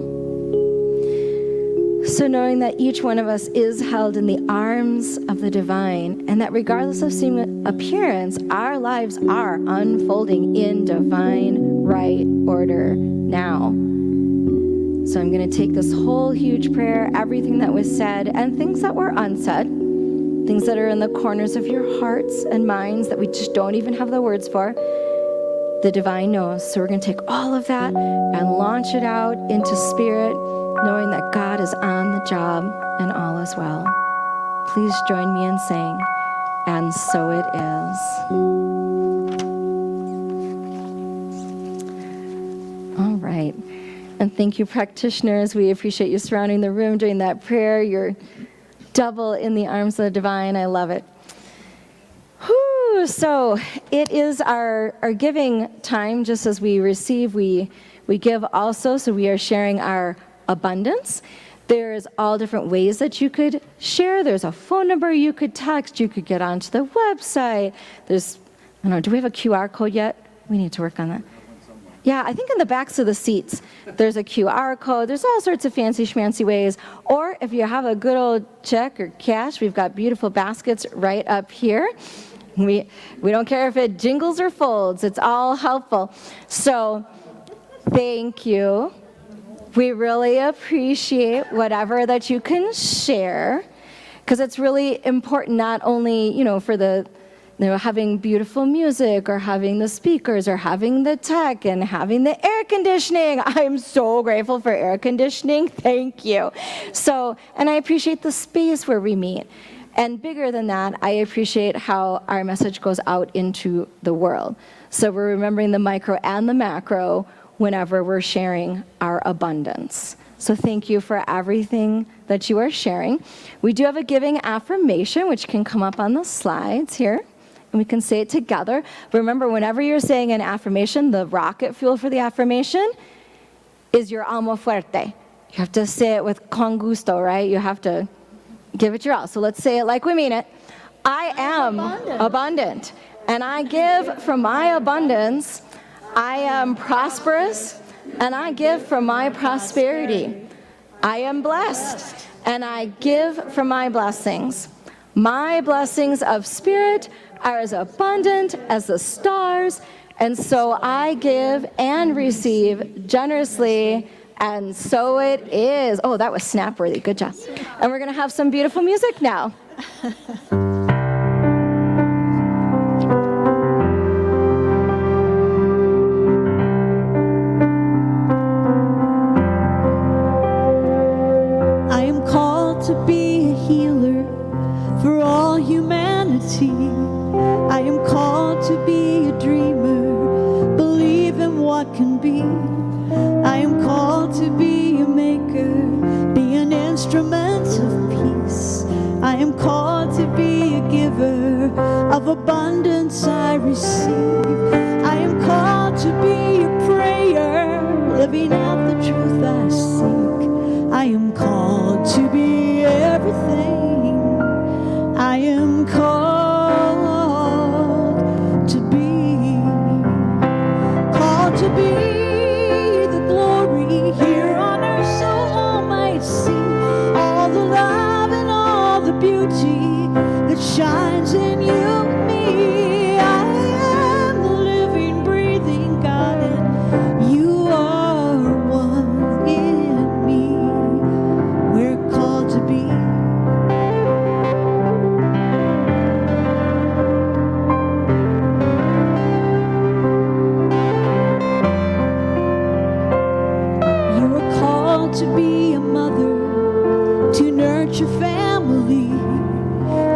So knowing that each one of us is held in the arms of the divine, and that regardless of seeming appearance, our lives are unfolding in divine right order now. So I'm going to take this whole huge prayer, everything that was said and things that were unsaid, things that are in the corners of your hearts and minds that we just don't even have the words for. The divine knows. So we're going to take all of that and launch it out into spirit, knowing that God is on the job and all is well. Please join me in saying, and so it is. All right. And thank you, practitioners. We appreciate you surrounding the room during that prayer. You're double in the arms of the divine. I love it. Whew. So it is our giving time. Just as we receive, we give also. So we are sharing our abundance. There's all different ways that you could share. There's a phone number you could text. You could get onto the website. There's, I don't know, do we have a QR code yet? We need to work on that. Yeah, I think in the backs of the seats, there's a QR code. There's all sorts of fancy schmancy ways. Or if you have a good old check or cash, we've got beautiful baskets right up here. We don't care if it jingles or folds. It's all helpful. So thank you. We really appreciate whatever that you can share, because it's really important not only, for the, having beautiful music or having the speakers or having the tech and having the air conditioning. I'm so grateful for air conditioning. Thank you. So, and I appreciate the space where we meet. And bigger than that, I appreciate how our message goes out into the world. So we're remembering the micro and the macro whenever we're sharing our abundance. So thank you for everything that you are sharing. We do have a giving affirmation, which can come up on the slides here, and we can say it together. But remember, whenever you're saying an affirmation, the rocket fuel for the affirmation is your alma fuerte. You have to say it with con gusto, right? You have to give it your all. So let's say it like we mean it. I am abundant, and I give from my abundance. I am prosperous, and I give from my prosperity. I am blessed, and I give from my blessings. My blessings of spirit are as abundant as the stars, and so I give and receive generously, and so it is. Oh, that was snap-worthy. Good job. And we're going to have some beautiful music now. To be a healer for all humanity. I am called to be a dreamer, believe in what can be. I am called to be a maker, be an instrument of peace. I am called to be a giver of abundance I receive. I am called to be a prayer, living out the truth I seek. I am called to be everything. I am called to be the glory here on earth, so all might see all the love and all the beauty that shines in you and me. I am the living, breathing God, and you are one in me. We're called to be. You are called to be a mother, to nurture family.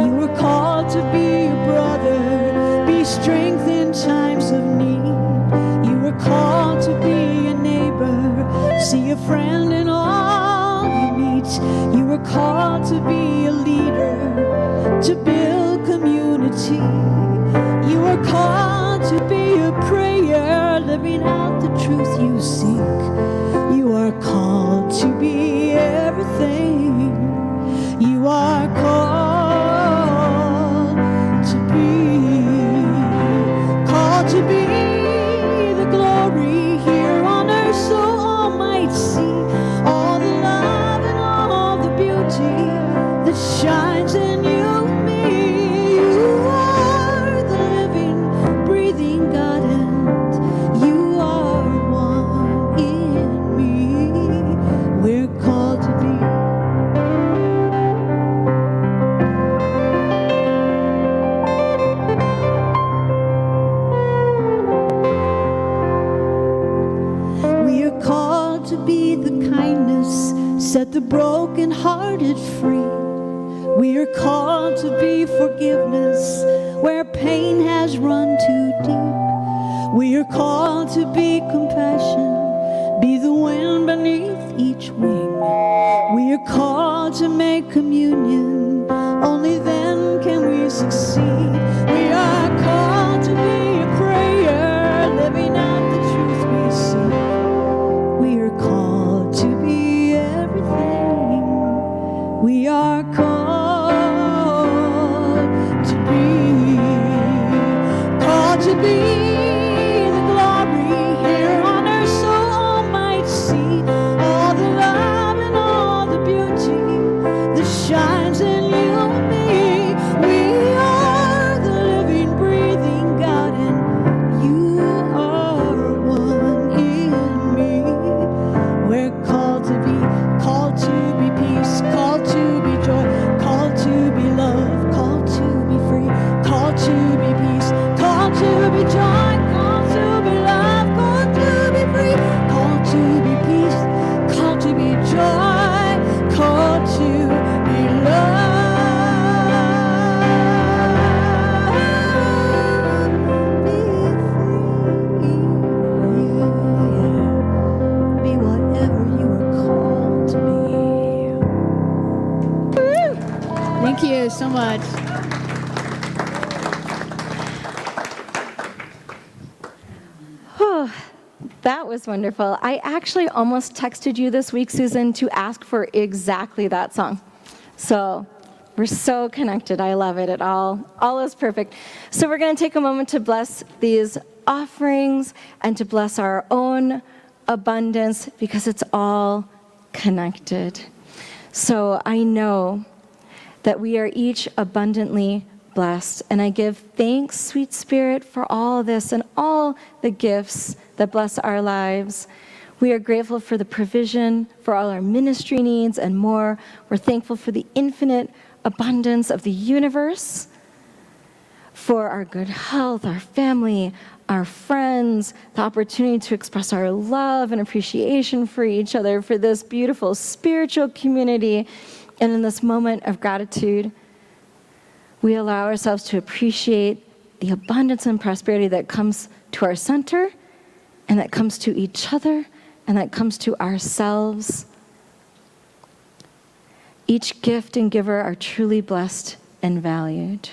You are called to be a brother, be strength in times of need. You are called to be a neighbor, see a friend in all you meet. You are called to be a leader, to build community. You are called to be a prayer, living out the truth you seek. You are called to be everything. You are called shines in you and me. You are the living, breathing God, and you are one in me. We're called to be. We are called to be the kindness, set the brokenhearted free. We are called to be forgiveness where pain has run too deep. We are called to be compassion, be the wind beneath each wing. We are called to make communion, only then can we succeed. We are called to be a prayer, living out the truth we see. We are called to be everything. We are called to be the glory here on earth, so all might see all the love and all the beauty that shines in you and me. We are the living, breathing God, and you are one in me. We're called to be peace, called to be joy, called to be love, called to be free, called to be peace, called to be joy, called to be love, called to be free, called to be peace, called to be joy, called to be love. Be free, be whatever you are called to be. Thank you so much. Oh, that was wonderful. I actually almost texted you this week, Susan, to ask for exactly that song. So we're so connected. I love it. It all is perfect. So we're going to take a moment to bless these offerings and to bless our own abundance because it's all connected. So I know that we are each abundantly blessed. And I give thanks, sweet Spirit, for all this and all the gifts that bless our lives. We are grateful for the provision, for all our ministry needs and more. We're thankful for the infinite abundance of the universe, for our good health, our family, our friends, the opportunity to express our love and appreciation for each other, for this beautiful spiritual community. And in this moment of gratitude, we allow ourselves to appreciate the abundance and prosperity that comes to our center, and that comes to each other, and that comes to ourselves. Each gift and giver are truly blessed and valued.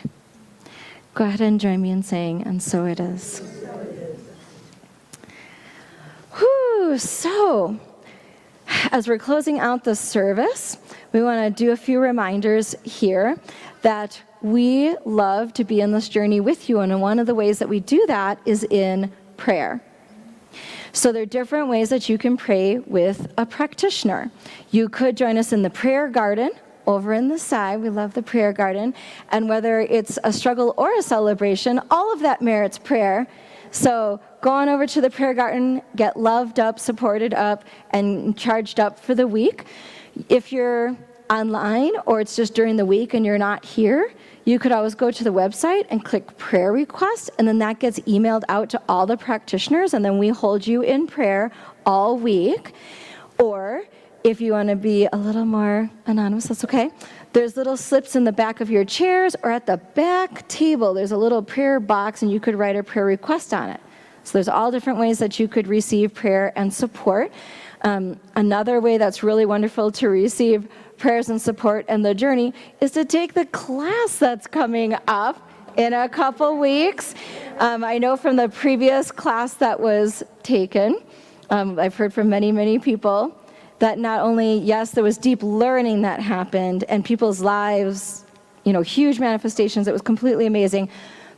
Go ahead and join me in saying, and so it is. Whew, so, as we're closing out the service, we want to do a few reminders here that we love to be in this journey with you, and one of the ways that we do that is in prayer. So there are different ways that you can pray with a practitioner. You could join us in the prayer garden over in the side. We love the prayer garden. And whether it's a struggle or a celebration, all of that merits prayer. So go on over to the prayer garden, get loved up, supported up, and charged up for the week. If you're online or it's just during the week and you're not here, you could always go to the website and click prayer request, and then that gets emailed out to all the practitioners, and then we hold you in prayer all week. Or if you want to be a little more anonymous, that's okay. There's little slips in the back of your chairs or at the back table. There's a little prayer box, and you could write a prayer request on it. So there's all different ways that you could receive prayer and support. Another way that's really wonderful to receive prayers and support and the journey is to take the class that's coming up in a couple weeks. I know from the previous class that was taken, I've heard from many, many people that not only, yes, there was deep learning that happened and people's lives, huge manifestations, it was completely amazing,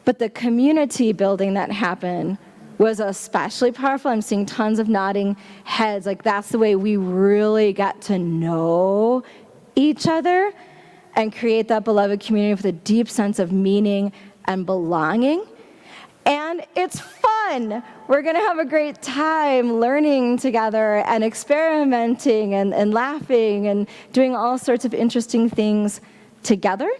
but the community building that happened was especially powerful. I'm seeing tons of nodding heads. Like, that's the way we really got to know each other and create that beloved community with a deep sense of meaning and belonging. And it's fun. We're going to have a great time learning together and experimenting and laughing and doing all sorts of interesting things together.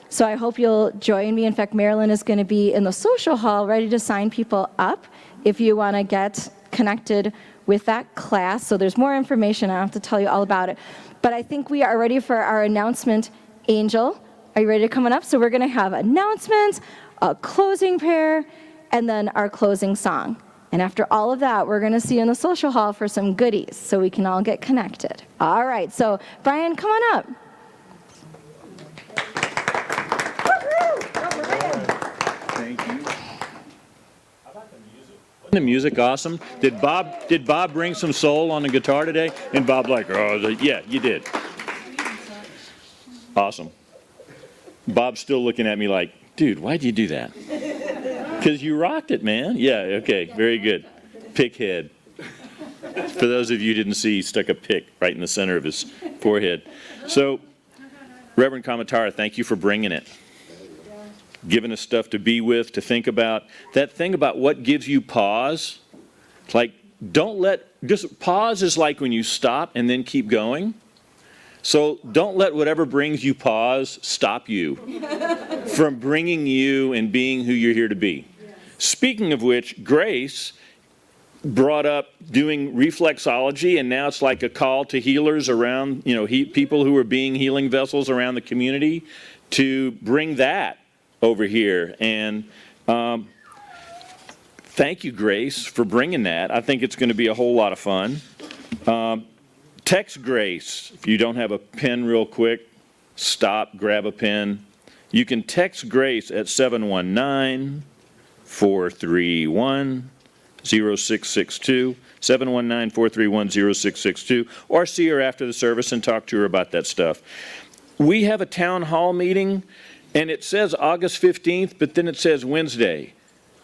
So I hope you'll join me. In fact, Marilyn is going to be in the social hall ready to sign people up if you want to get connected with that class. So there's more information. I don't have to tell you all about it. But I think we are ready for our announcement. Angel, are you ready to come on up? So we're going to have announcements, a closing prayer, and then our closing song. And after all of that, we're going to see you in the social hall for some goodies so we can all get connected. All right, so Brian, come on up. Thank you. Wasn't the music awesome? Did Bob bring some soul on the guitar today? And Bob's like, oh, yeah, you did. Awesome. Bob's still looking at me like, dude, why'd you do that? Because you rocked it, man. Yeah, okay, very good. Pick head. For those of you who didn't see, he stuck a pick right in the center of his forehead. So, Reverend Kamatara, thank you for bringing it. Giving us stuff to be with, to think about. That thing about what gives you pause, like, just pause is like when you stop and then keep going. So don't let whatever brings you pause stop you from bringing you and being who you're here to be. Speaking of which, Grace brought up doing reflexology, and now it's like a call to healers around, people who are being healing vessels around the community to bring that over here. And thank you, Grace, for bringing that. I think it's going to be a whole lot of fun. Text Grace. If you don't have a pen real quick, stop, grab a pen. You can text Grace at 719-431-0662, 719-431-0662, or see her after the service and talk to her about that stuff. We have a town hall meeting, and it says August 15th, but then it says Wednesday.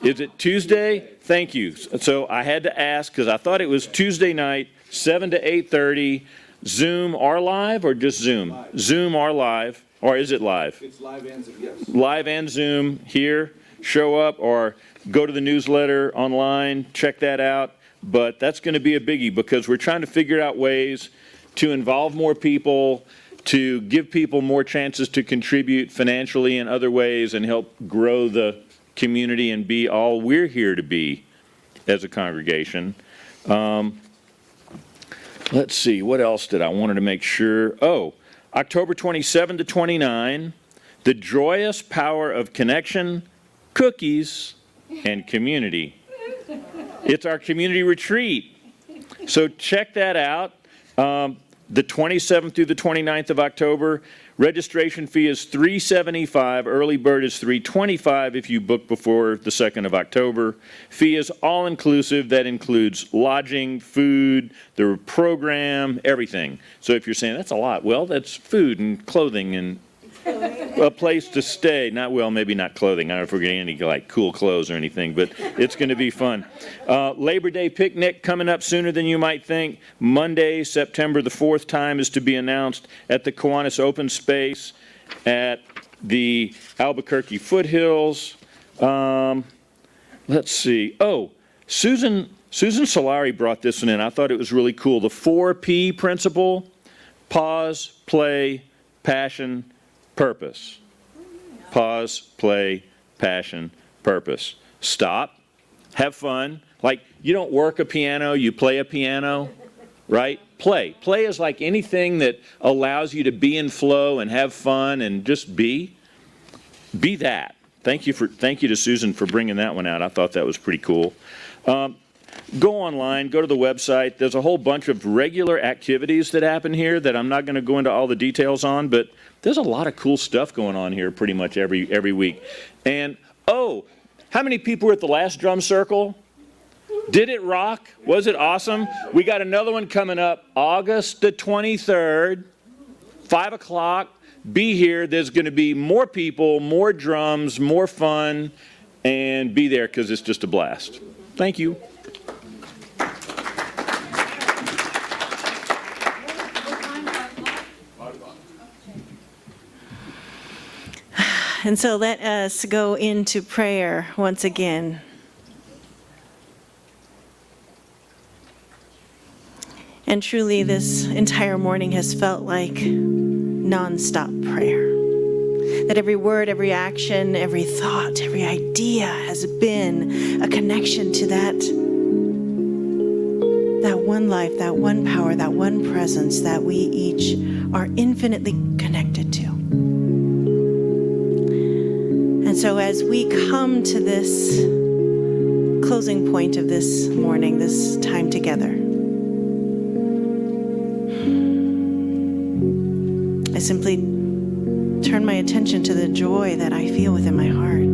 Is it Tuesday? Thank you. So I had to ask because I thought it was Tuesday night, 7 to 8:30, Zoom or live, or just Zoom? Live. Zoom or live, or is it live? It's live and Zoom, yes. Live and Zoom here. Show up or go to the newsletter online, check that out. But that's going to be a biggie because we're trying to figure out ways to involve more people, to give people more chances to contribute financially in other ways and help grow the community and be all we're here to be as a congregation. Let's see, what else did I wanted to make sure? Oh, October 27 to 29, the joyous power of connection, cookies, and community. It's our community retreat. So check that out. The 27th through the 29th of October. Registration fee is $375. Early bird is $325 if you book before the 2nd of October. Fee is all-inclusive. That includes lodging, food, the program, everything. So if you're saying, that's a lot, well, that's food and clothing and a place to stay. Maybe not clothing. I don't know if we're getting any like cool clothes or anything, but it's going to be fun. Labor Day picnic coming up sooner than you might think. Monday, September the 4th, time is to be announced at the Kiwanis Open Space at the Albuquerque Foothills. Let's see. Oh, Susan Solari brought this one in. I thought it was really cool. The 4P principle: pause, play, passion, purpose. Pause, play, passion, purpose. Stop, have fun. Like, you don't work a piano, you play a piano, right? Play. Play is like anything that allows you to be in flow and have fun and just be. Be that. Thank you to Susan for bringing that one out. I thought that was pretty cool. Go online, go to the website. There's a whole bunch of regular activities that happen here that I'm not going to go into all the details on, but there's a lot of cool stuff going on here pretty much every week. And, oh, how many people were at the last drum circle? Did it rock? Was it awesome? We got another one coming up August the 23rd, 5 o'clock. Be here. There's going to be more people, more drums, more fun, and be there because it's just a blast. Thank you. And so let us go into prayer once again. And truly, this entire morning has felt like nonstop prayer. That every word, every action, every thought, every idea has been a connection to that one life, that one power, that one presence that we each are infinitely connected to. And so as we come to this closing point of this morning, this time together, I simply turn my attention to the joy that I feel within my heart,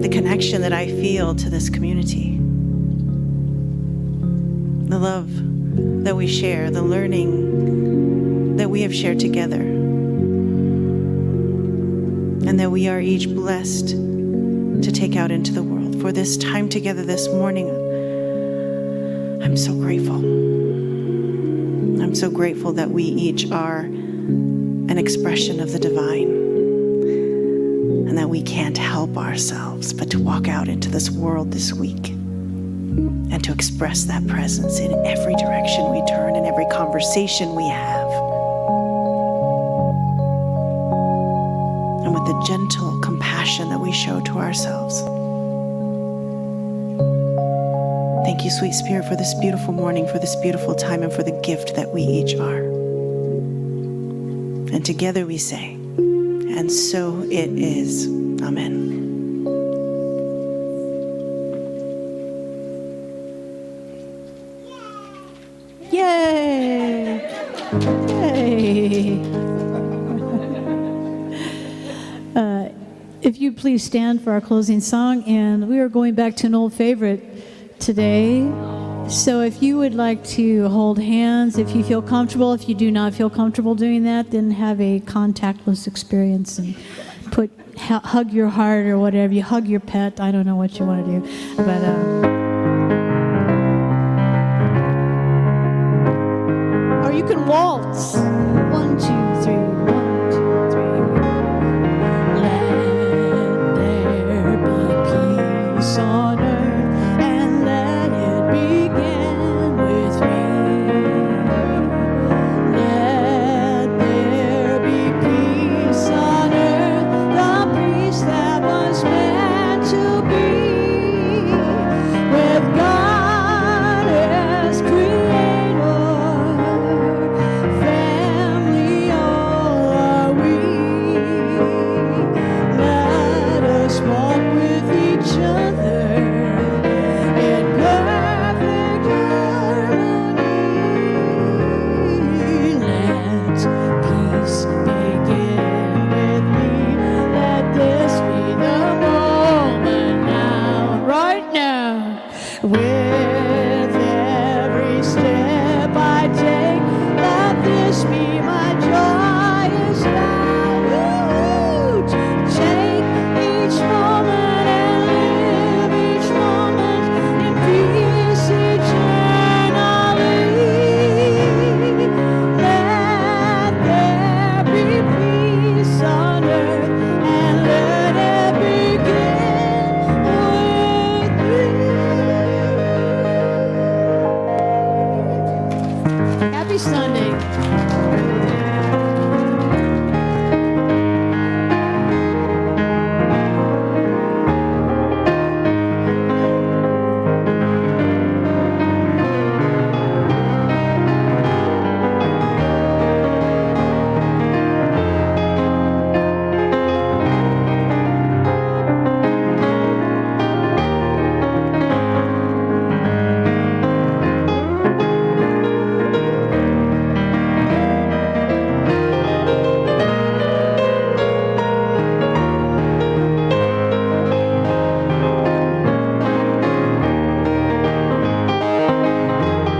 the connection that I feel to this community, the love that we share, the learning that we have shared together, and that we are each blessed to take out into the world. For this time together this morning, I'm so grateful. I'm so grateful that we each are an expression of the divine, and that we can't help ourselves but to walk out into this world this week and to express that presence in every direction we turn, in every conversation we have, and with the gentle compassion that we show to ourselves. Thank you, sweet Spirit, for this beautiful morning, for this beautiful time, and for the gift that we each are. And together we say, and so it is. Amen. Yay! Yay! If you please stand for our closing song, and we are going back to an old favorite today. So if you would like to hold hands, if you feel comfortable, if you do not feel comfortable doing that, then have a contactless experience and hug your heart or whatever. You hug your pet. I don't know what you want to do, but or you can waltz.